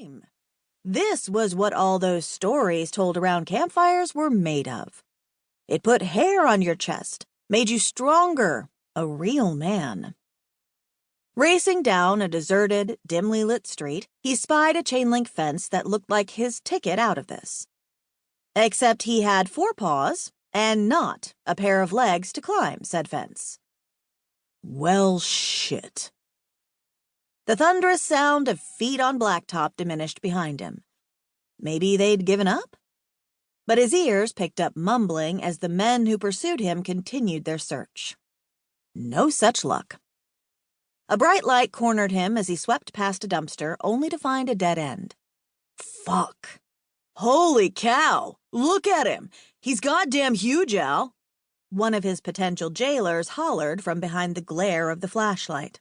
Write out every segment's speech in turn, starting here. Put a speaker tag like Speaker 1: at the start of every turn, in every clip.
Speaker 1: game. This was what all those stories told around campfires were made of. It put hair on your chest, made you stronger, a real man. Racing down a deserted, dimly lit street, he spied a chain-link fence that looked like his ticket out of this. Except he had 4 paws and not a pair of legs to climb said fence. Well, shit. The thunderous sound of feet on blacktop diminished behind him. Maybe they'd given up? But his ears picked up mumbling as the men who pursued him continued their search. No such luck. A bright light cornered him as he swept past a dumpster, only to find a dead end. Fuck. Holy cow! Look at him! He's goddamn huge, Al! One of his potential jailers hollered from behind the glare of the flashlight.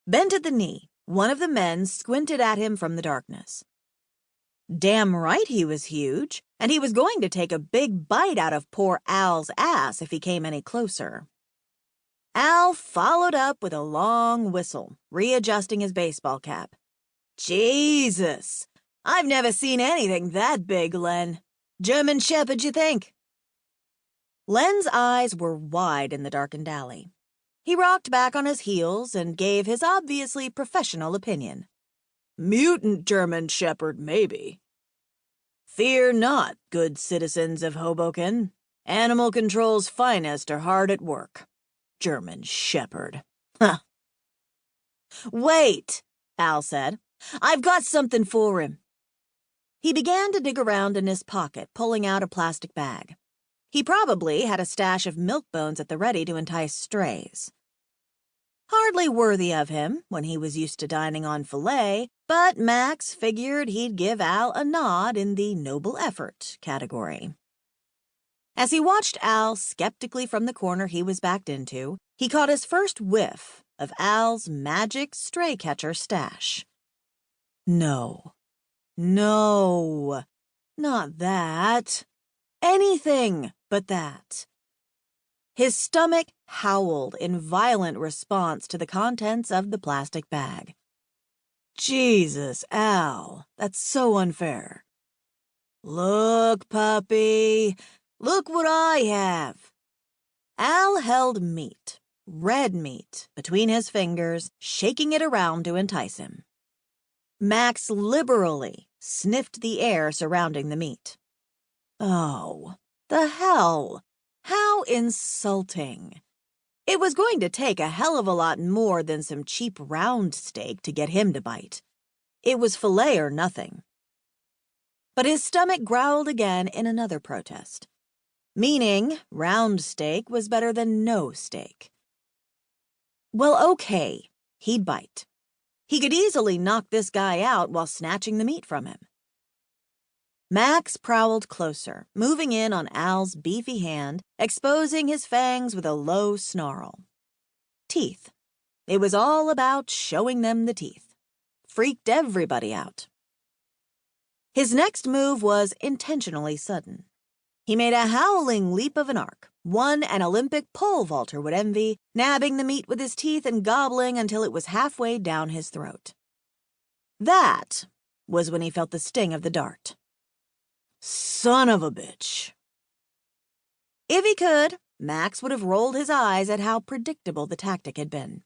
Speaker 1: Bent at the knee, one of the men squinted at him from the darkness. Damn right he was huge, and he was going to take a big bite out of poor Al's ass if he came any closer. Al followed up with a long whistle, readjusting his baseball cap. Jesus! I've never seen anything that big, Len. German Shepherd, you think? Len's eyes were wide in the darkened alley. He rocked back on his heels and gave his obviously professional opinion. Mutant German Shepherd, maybe. Fear not, good citizens of Hoboken. Animal Control's finest are hard at work. German Shepherd. Huh. Wait, Al said. I've got something for him. He began to dig around in his pocket, pulling out a plastic bag. He probably had a stash of milk bones at the ready to entice strays. Hardly worthy of him when he was used to dining on filet, but Max figured he'd give Al a nod in the noble effort category. As he watched Al skeptically from the corner he was backed into, he caught his first whiff of Al's magic stray catcher stash. No, not that. Anything but that. His stomach howled in violent response to the contents of the plastic bag. Jesus, Al, that's so unfair. Look, puppy, look what I have. Al held meat, red meat, between his fingers, shaking it around to entice him. Max liberally sniffed the air surrounding the meat. Oh, the hell! How insulting. It was going to take a hell of a lot more than some cheap round steak to get him to bite. It was filet or nothing. But his stomach growled again in another protest. Meaning, round steak was better than no steak. Well, okay, he'd bite. He could easily knock this guy out while snatching the meat from him. Max prowled closer, moving in on Al's beefy hand, exposing his fangs with a low snarl. Teeth. It was all about showing them the teeth. Freaked everybody out. His next move was intentionally sudden. He made a howling leap of an arc, one an Olympic pole vaulter would envy, nabbing the meat with his teeth and gobbling until it was halfway down his throat. That was when he felt the sting of the dart. Son of a bitch. If he could, Max would have rolled his eyes at how predictable the tactic had been.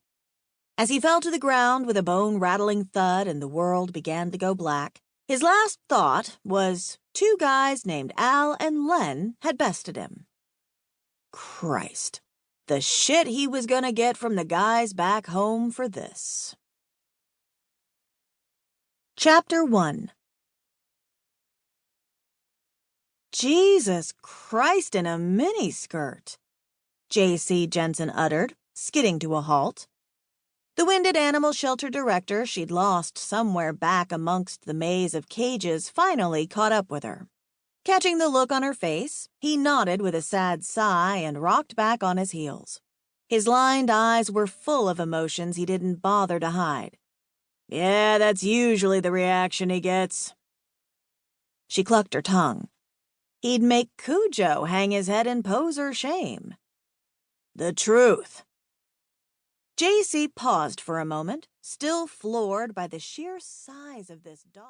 Speaker 1: As he fell to the ground with a bone-rattling thud and the world began to go black, his last thought was 2 guys named Al and Len had bested him. Christ, the shit he was gonna get from the guys back home for this. Chapter 1. Jesus Christ in a miniskirt, J.C. Jensen uttered, skidding to a halt. The winded animal shelter director she'd lost somewhere back amongst the maze of cages finally caught up with her. Catching the look on her face, he nodded with a sad sigh and rocked back on his heels. His lined eyes were full of emotions he didn't bother to hide. Yeah, that's usually the reaction he gets. She clucked her tongue. He'd make Cujo hang his head in poser shame. The truth. J.C. paused for a moment, still floored by the sheer size of this dog.